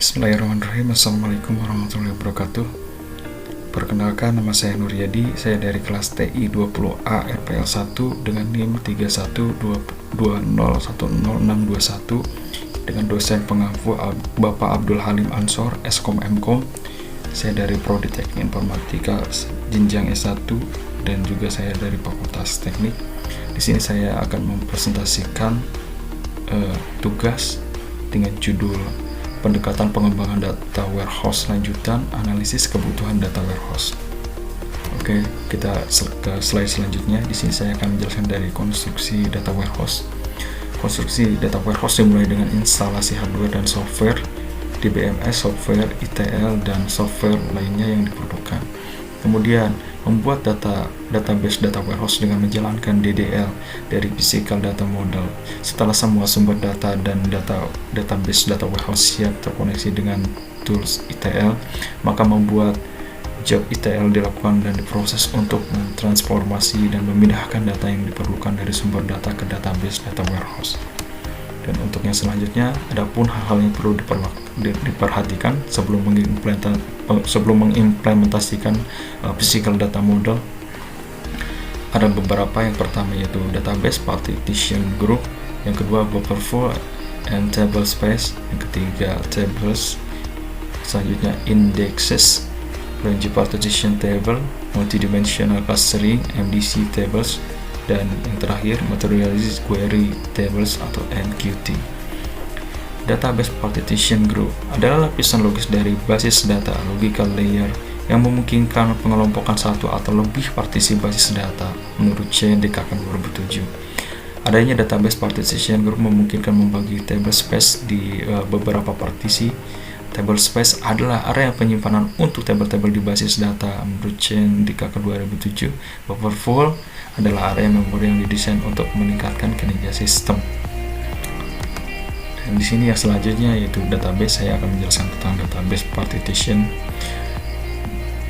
Bismillahirrahmanirrahim. Assalamualaikum warahmatullahi wabarakatuh. Perkenalkan, nama saya Nuryadi. Saya dari kelas TI 20A RPL 1 dengan NIM 3120101061 dengan dosen pengampu Bapak Abdul Halim Ansor, Eskom Mkom. Saya dari Prodi Teknik Informatika jenjang S1 dan juga saya dari Fakultas Teknik. Di sini saya akan mempresentasikan tugas dengan judul pendekatan pengembangan data warehouse lanjutan, analisis kebutuhan data warehouse. Oke, kita ke slide selanjutnya. Di sini saya akan menjelaskan dari konstruksi data warehouse. Konstruksi data warehouse dimulai dengan instalasi hardware dan software, DBMS, software ETL, dan software lainnya yang diperlukan. Kemudian membuat database data warehouse dengan menjalankan DDL dari physical data model. Setelah semua sumber data dan database data warehouse siap terkoneksi dengan tools ETL, maka membuat job ETL dilakukan dan diproses untuk mentransformasi dan memindahkan data yang diperlukan dari sumber data ke database data warehouse. Dan untuk yang selanjutnya, adapun hal-hal yang perlu diperhatikan sebelum mengimplementasikan physical data model. Ada beberapa. Yang pertama yaitu database partition group, yang kedua buffer full and table space, yang ketiga tables, selanjutnya indexes, range partition table, multidimensional clustering, MDC tables, dan yang terakhir materialized query tables atau MQT. Database partition group adalah lapisan logis dari basis data logical layer yang memungkinkan pengelompokan satu atau lebih partisi basis data menurut CNDKK 2007. Adanya database partition group memungkinkan membagi table space di beberapa partisi. Table space adalah area penyimpanan untuk tabel-tabel di basis data menurut CNDKK 2007. Buffer full adalah area memori yang didesain untuk meningkatkan kinerja sistem. Dan di sini yang selanjutnya yaitu database. Saya akan menjelaskan tentang database partition.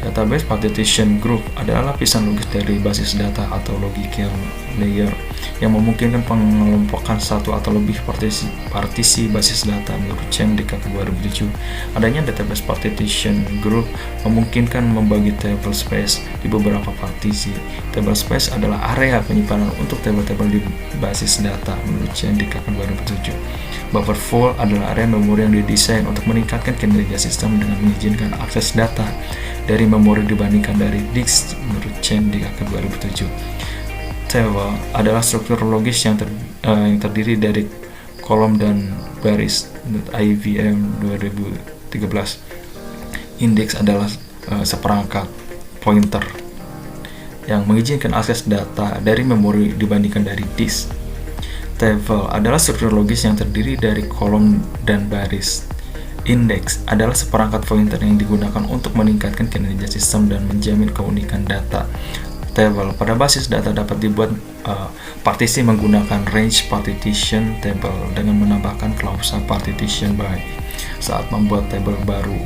Database partition group adalah lapisan logis dari basis data atau logical layer yang memungkinkan pengelompokan satu atau lebih partisi basis data menurut CNDKK 2007. Adanya database partition group memungkinkan membagi table space di beberapa partisi. Table space adalah area penyimpanan untuk tabel-tabel di basis data menurut CNDKK 2007. Buffer full adalah area memori yang didesain untuk meningkatkan kinerja sistem dengan mengizinkan akses data dari memori dibandingkan dari disk menurut CNDKK 2007. Table adalah struktur logis yang terdiri dari kolom dan baris menurut IVM 2013. Index adalah seperangkat pointer yang mengizinkan akses data dari memori dibandingkan dari disk. Table adalah struktur logis yang terdiri dari kolom dan baris. Index adalah seperangkat pointer yang digunakan untuk meningkatkan kinerja sistem dan menjamin keunikan data. Table pada basis data dapat dibuat partisi menggunakan range partition table dengan menambahkan klausa partition by saat membuat table baru.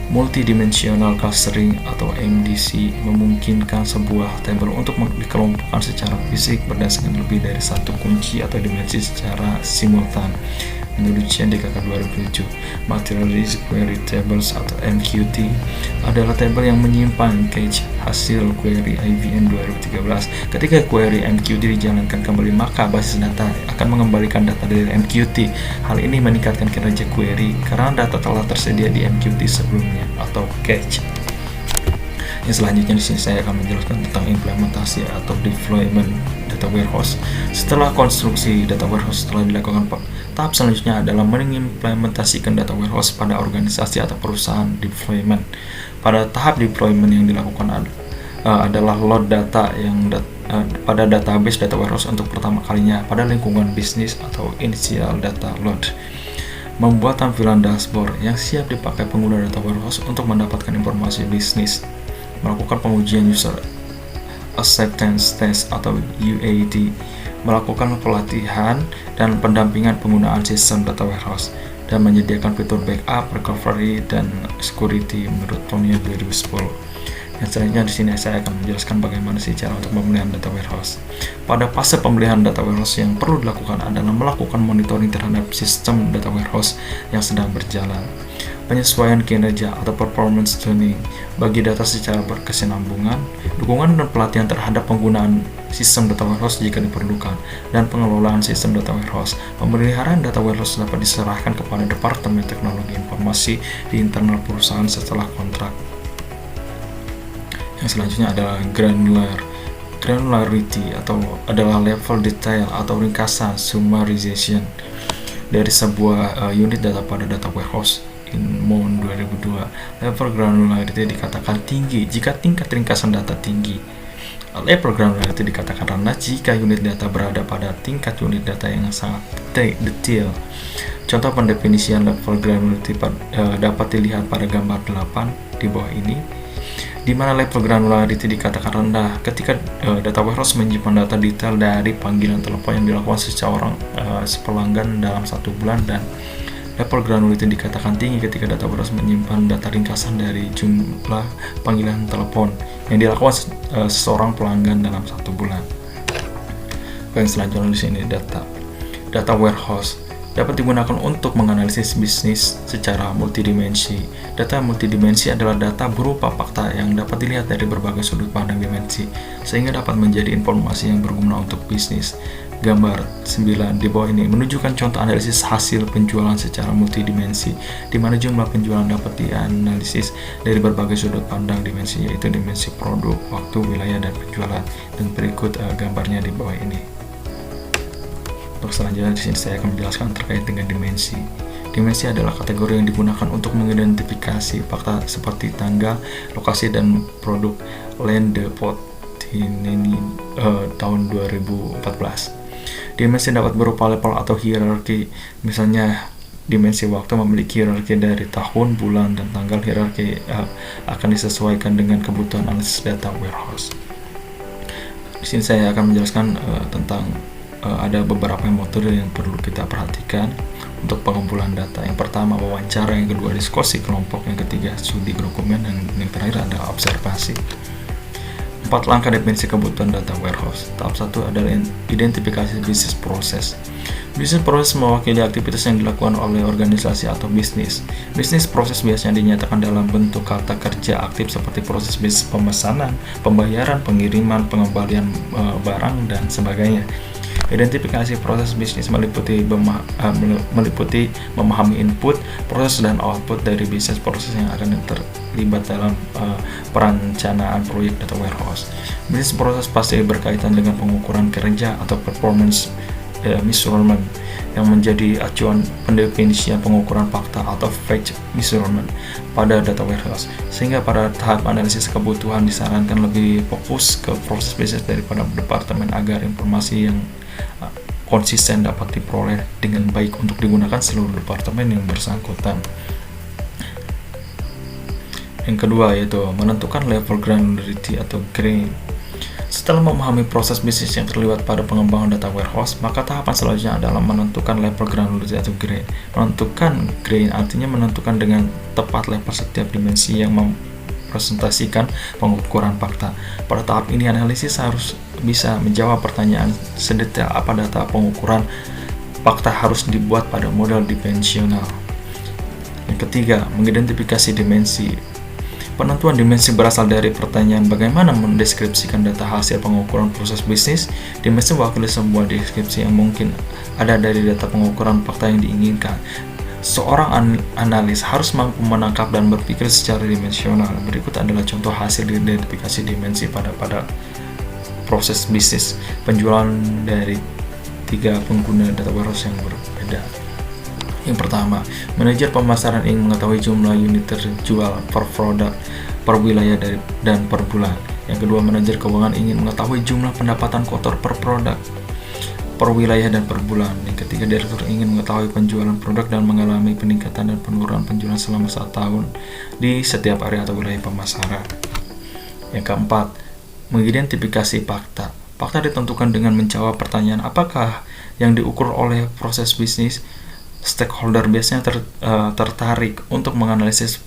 Multidimensional clustering atau MDC memungkinkan sebuah table untuk dikelompokkan secara fisik berdasarkan lebih dari satu kunci atau dimensi secara simultan. Menurut CNDKK 2007, Materialized Query Tables atau MQT adalah tabel yang menyimpan cache hasil query IVM 2013. Ketika query MQT dijalankan kembali, maka basis data akan mengembalikan data dari MQT. Hal ini meningkatkan kinerja query karena data telah tersedia di MQT sebelumnya atau cache. Yang selanjutnya di sini saya akan menjelaskan tentang implementasi atau deployment data warehouse. Setelah konstruksi data warehouse telah dilakukan, tahap selanjutnya adalah mengimplementasikan data warehouse pada organisasi atau perusahaan deployment. Pada tahap deployment yang dilakukan adalah load data pada database data warehouse untuk pertama kalinya pada lingkungan bisnis atau initial data load. Membuat tampilan dashboard yang siap dipakai pengguna data warehouse untuk mendapatkan informasi bisnis. Melakukan pengujian user acceptance test atau UAT, melakukan pelatihan dan pendampingan penggunaan sistem data warehouse, dan menyediakan fitur backup, recovery, dan security menurut TONIA 2010. Yang selanjutnya di sini saya akan menjelaskan bagaimana sih cara untuk pemeliharaan data warehouse. Pada fase pemeliharaan data warehouse yang perlu dilakukan adalah melakukan monitoring terhadap sistem data warehouse yang sedang berjalan. penyesuaian kinerja atau performance tuning bagi data secara berkesinambungan, dukungan dan pelatihan terhadap penggunaan sistem data warehouse jika diperlukan, dan pengelolaan sistem data warehouse. Pemeliharaan data warehouse dapat diserahkan kepada Departemen Teknologi Informasi di internal perusahaan setelah kontrak. Yang selanjutnya adalah granularity atau adalah level detail atau ringkasan summarization dari sebuah unit data pada data warehouse. In MON 2002, level granularity dikatakan tinggi jika tingkat ringkasan data tinggi. Level granularity dikatakan rendah jika unit data berada pada tingkat unit data yang sangat detail. Contoh pendefinisian level granularity dapat dilihat pada gambar 8 di bawah ini, di mana level granularity dikatakan rendah ketika data warehouse menyimpan data detail dari panggilan telepon yang dilakukan sepelanggan dalam 1 bulan, dan level granularity dikatakan tinggi ketika data warehouse menyimpan data ringkasan dari jumlah panggilan telepon yang dilakukan seseorang pelanggan dalam 1 bulan. Yang selanjutnya di sini data warehouse dapat digunakan untuk menganalisis bisnis secara multidimensi. Data multidimensi adalah data berupa fakta yang dapat dilihat dari berbagai sudut pandang dimensi, sehingga dapat menjadi informasi yang berguna untuk bisnis. Gambar 9 di bawah ini menunjukkan contoh analisis hasil penjualan secara multidimensi, di mana jumlah penjualan dapat dianalisis dari berbagai sudut pandang dimensi, yaitu dimensi produk, waktu, wilayah, dan penjualan. Dan berikut gambarnya di bawah ini. Untuk selanjutnya di sini saya akan menjelaskan terkait dengan dimensi. Dimensi adalah kategori yang digunakan untuk mengidentifikasi fakta seperti tanggal, lokasi, dan produk. Land Depot ini tahun 2014. Dimensi dapat berupa level atau hierarki. Misalnya, dimensi waktu memiliki hierarki dari tahun, bulan, dan tanggal. Hierarki akan disesuaikan dengan kebutuhan analisis data warehouse. Di sini saya akan menjelaskan tentang ada beberapa metode yang perlu kita perhatikan untuk pengumpulan data. Yang pertama, wawancara. Yang kedua, diskusi kelompok. Yang ketiga, studi dokumen. Dan yang terakhir adalah observasi. 4 langkah definisi kebutuhan data warehouse. Tahap 1 adalah identifikasi bisnis proses. Bisnis proses mewakili aktivitas yang dilakukan oleh organisasi atau bisnis. Bisnis proses biasanya dinyatakan dalam bentuk kata kerja aktif seperti proses bisnis pemesanan, pembayaran, pengiriman, pengembalian barang, dan sebagainya. Identifikasi proses bisnis meliputi memahami input, proses, dan output dari bisnis proses yang akan terlibat dalam perencanaan proyek data warehouse. Bisnis proses pasti berkaitan dengan pengukuran kerja atau performance measurement yang menjadi acuan pendefinisian pengukuran fakta atau fact measurement pada data warehouse, sehingga pada tahap analisis kebutuhan disarankan lebih fokus ke proses bisnis daripada departemen agar informasi yang konsisten dapat diperoleh dengan baik untuk digunakan seluruh departemen yang bersangkutan. Yang kedua yaitu menentukan level granularity atau grain. Setelah memahami proses bisnis yang terlibat pada pengembangan data warehouse, maka tahapan selanjutnya adalah menentukan level granularity atau grain. Menentukan grain artinya menentukan dengan tepat level setiap dimensi yang mempresentasikan pengukuran fakta. Pada tahap ini, analisis harus bisa menjawab pertanyaan sedetail apa data pengukuran fakta harus dibuat pada model dimensional. Yang ketiga, mengidentifikasi dimensi. Penentuan dimensi berasal dari pertanyaan bagaimana mendeskripsikan data hasil pengukuran proses bisnis. Dimensi mewakili sebuah deskripsi yang mungkin ada dari data pengukuran fakta yang diinginkan. Seorang analis harus mampu menangkap dan berpikir secara dimensional. Berikut adalah contoh hasil identifikasi dimensi pada proses bisnis penjualan dari 3 pengguna data warehouse yang berbeda. Yang pertama, manajer pemasaran ingin mengetahui jumlah unit terjual per produk, per wilayah dan per bulan. Yang kedua, manajer keuangan ingin mengetahui jumlah pendapatan kotor per produk, per wilayah dan per bulan. Yang ketiga, direktur ingin mengetahui penjualan produk dan mengalami peningkatan dan penurunan penjualan selama 1 tahun di setiap area atau wilayah pemasaran. Yang keempat, mengidentifikasi fakta. Fakta ditentukan dengan menjawab pertanyaan apakah yang diukur oleh proses bisnis. Stakeholder biasanya tertarik untuk menganalisis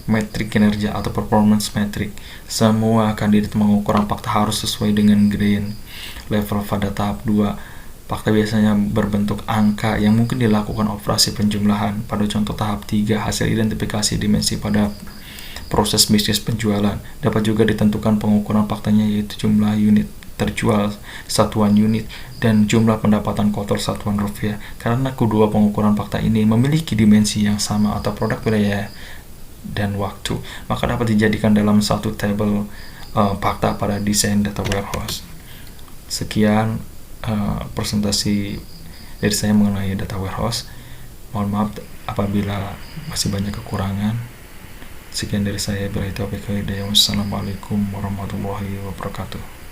metrik kinerja atau performance metric. Semua kandidat pengukuran fakta harus sesuai dengan grain level pada tahap 2. Fakta biasanya berbentuk angka yang mungkin dilakukan operasi penjumlahan. Pada contoh tahap 3, hasil identifikasi dimensi pada proses bisnis penjualan. Dapat juga ditentukan pengukuran faktanya, yaitu jumlah unit terjual satuan unit dan jumlah pendapatan kotor satuan rupiah. Karena kedua pengukuran fakta ini memiliki dimensi yang sama atau produk wilayah dan waktu, maka dapat dijadikan dalam satu tabel fakta pada desain data warehouse. Sekian presentasi dari saya mengenai data warehouse. Mohon maaf apabila masih banyak kekurangan. Sekian dari saya. Wassalamualaikum warahmatullahi wabarakatuh.